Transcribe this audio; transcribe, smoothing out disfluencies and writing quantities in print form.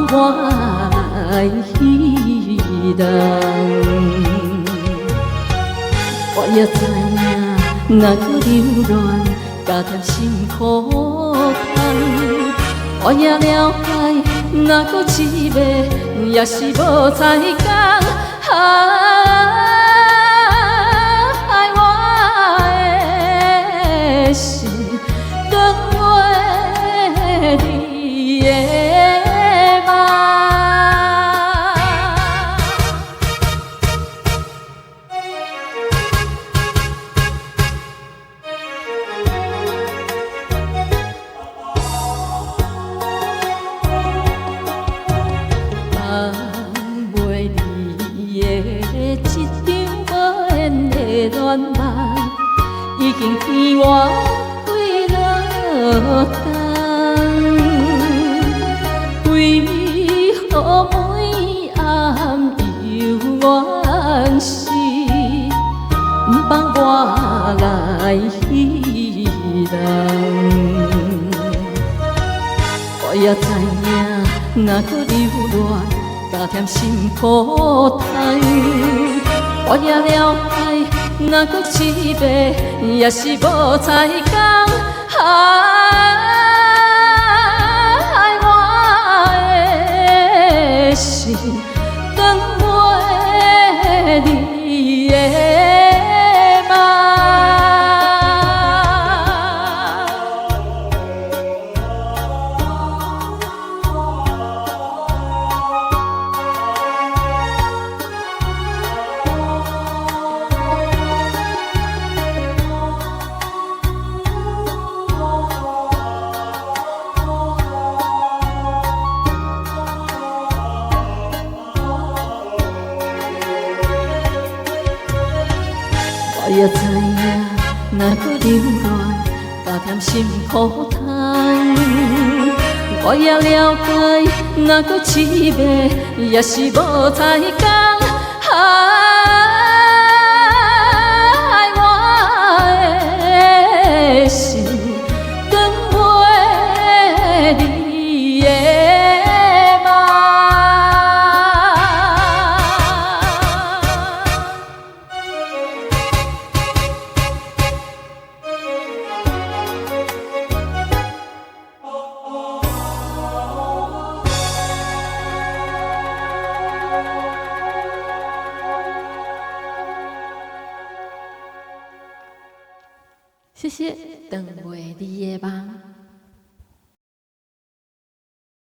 放我来彼人。我也知影，若搁留恋，加添心苦痛。我也了解，若搁凄迷，也是无彩工。我的心长袂你的梦。已经天外几落冬，为何每暗犹原是不放我来彼人？我也知影，若搁留恋，加添心苦痛。我也了解，若搁凄迷，也是无彩工。我的心长袂你的梦。我也知影，若搁留恋，加添心苦痛。我也了解，若搁凄迷，也是无彩工。我的心长袂你的梦。谢谢，长袂你的梦。